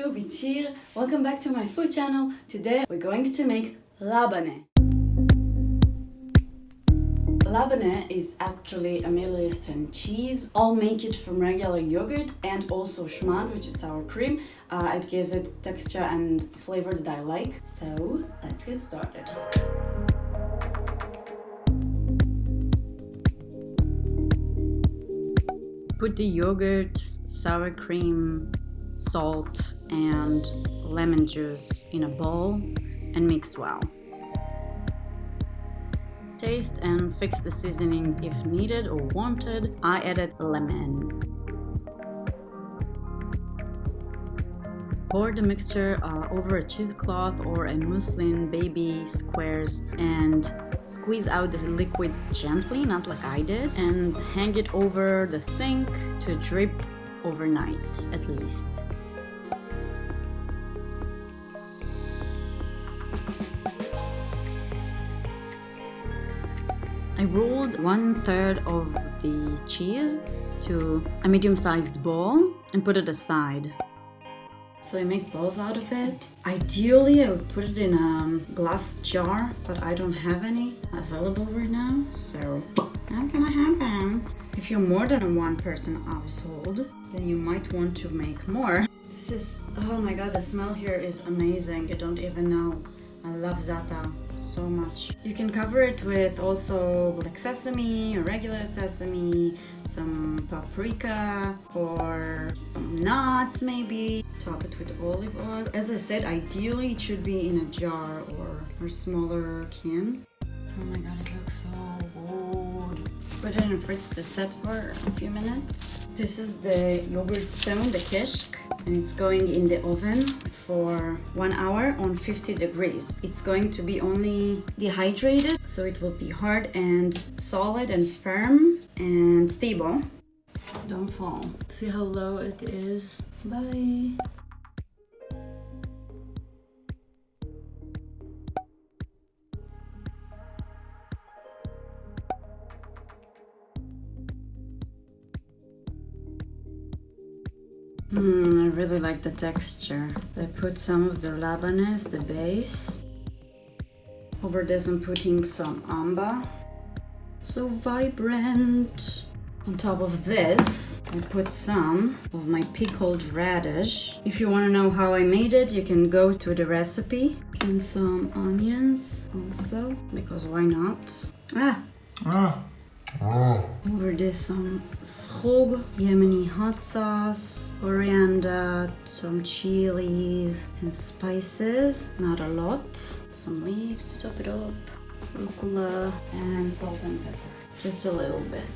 YouTube, it's Shir. Welcome back to my food channel. Today we're going to make Labaneh. Labaneh is actually a Middle Eastern cheese. I'll make it from regular yogurt and also shmand, which is sour cream. It gives it texture and flavor that I like. So let's get started. Put the yogurt, sour cream, salt and lemon juice in a bowl and mix well. Taste and fix the seasoning if needed or wanted. I added lemon. Pour the mixture over a cheesecloth or a muslin baby squares and squeeze out the liquids gently, not like I did, and hang it over the sink to drip overnight at least. I rolled 1/3 of the cheese to a medium-sized ball and put it aside. So I make balls out of it. Ideally, I would put it in a glass jar, but I don't have any available right now, so not gonna happen. If you're more than a one-person household, then you might want to make more. This is, oh my god, the smell here is amazing. You don't even know. I love za'atar so much. You can cover it with also black sesame or regular sesame, some paprika or some nuts maybe. Top it with olive oil. As I said, ideally it should be in a jar or smaller can. Oh my god, it looks so good. Put it in the fridge to set for a few minutes. This is the yogurt stone, the kishk, and it's going in the oven for 1 hour on 50 degrees. It's going to be only dehydrated, so it will be hard and solid and firm and stable. Don't fall. See how low it is? Bye. I really like the texture. I put some of the Labaneh, the base. Over this I'm putting some amba. So vibrant. On top of this, I put some of my pickled radish. If you want to know how I made it, you can go to the recipe. And some onions also, because why not? Over this some schog, Yemeni hot sauce, coriander, some chilies and spices, not a lot. Some leaves to top it up, rucola and salt and pepper, just a little bit.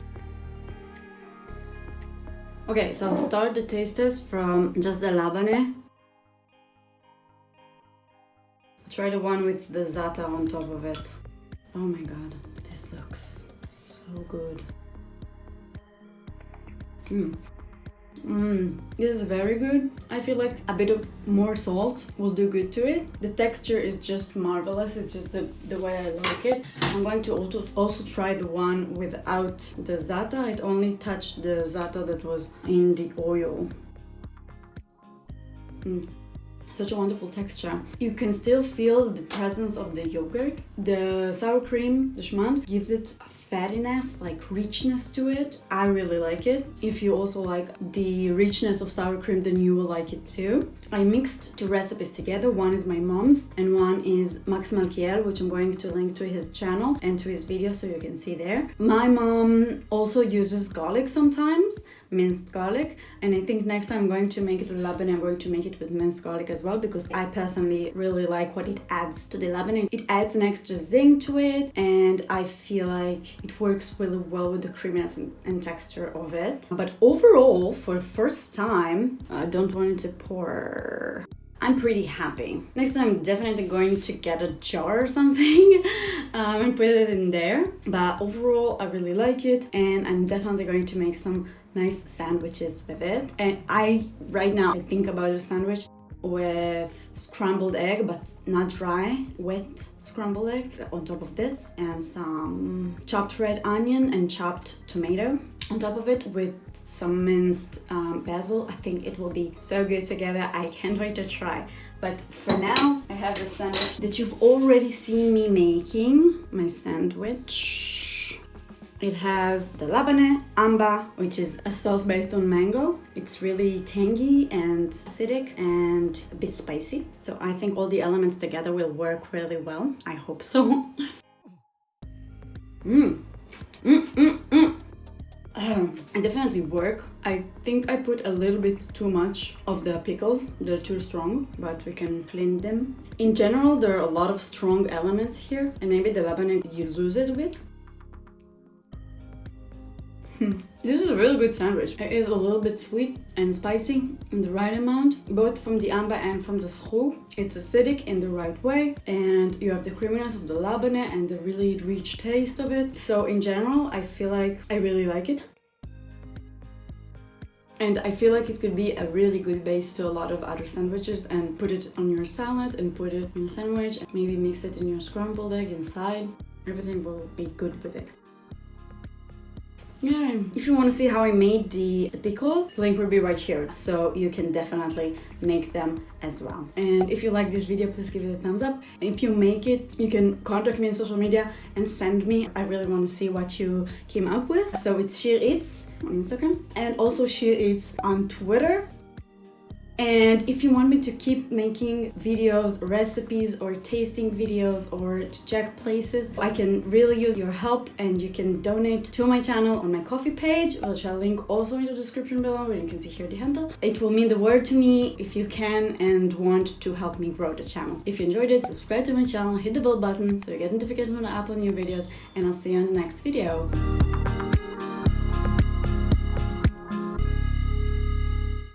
Okay, so I'll start the taste test from just the Labaneh. Try the one with the za'atar on top of it. Oh my god, this looks so good. This is very good. I feel like a bit of more salt will do good to it. The texture is just marvelous. It's just the way I like it. I'm going to also try the one without the za'atar. It only touched the za'atar that was in the oil. Such a wonderful texture. You can still feel the presence of the yogurt. The sour cream, the shmand, gives it fattiness, like richness to it. I really like it. If you also like the richness of sour cream, then you will like it too. I mixed two recipes together. One is my mom's and one is Max Malkiel, which I'm going to link to his channel and to his video so you can see there. My mom also uses garlic sometimes, minced garlic, and I think next time I'm going to make the Labaneh, I'm going to make it with minced garlic as well, because I personally really like what it adds to the Labaneh. It adds an extra zing to it, and I feel like it works really well with the creaminess and texture of it. But overall, for the first time, I don't want it to pour. I'm pretty happy. Next time I'm definitely going to get a jar or something and put it in there. But overall, I really like it, and I'm definitely going to make some nice sandwiches with it. And right now I think about a sandwich. with scrambled egg, but not dry, wet scrambled egg on top of this, and some chopped red onion and chopped tomato on top of it with some minced basil. I think it will be so good together. I can't wait to try. But for now, I have the sandwich that you've already seen me making. My sandwich. It has the Labaneh, amba, which is a sauce based on mango. It's really tangy and acidic and a bit spicy. So I think all the elements together will work really well. I hope so. It definitely work. I think I put a little bit too much of the pickles. They're too strong, but we can clean them. In general, there are a lot of strong elements here, and maybe the Labaneh you lose it a bit. This is a really good sandwich. It is a little bit sweet and spicy in the right amount, both from the amba and from the schroe. It's acidic in the right way, and you have the creaminess of the Labaneh and the really rich taste of it. So in general, I feel like I really like it. And I feel like it could be a really good base to a lot of other sandwiches, and put it on your salad and put it in your sandwich, and maybe mix it in your scrambled egg inside. Everything will be good with it. Yeah, if you want to see how I made the pickles, the link will be right here, so you can definitely make them as well. And if you like this video, please give it a thumbs up. If you make it, you can contact me on social media and send me. I really want to see what you came up with. So it's ShirEats on Instagram and also ShirEats on Twitter. And if you want me to keep making videos, recipes, or tasting videos, or to check places, I can really use your help, and you can donate to my channel on my Ko-fi page, which I'll link also in the description below, where you can see here the handle. It will mean the world to me if you can and want to help me grow the channel. If you enjoyed it, subscribe to my channel, hit the bell button so you get notifications when I upload new videos, and I'll see you in the next video.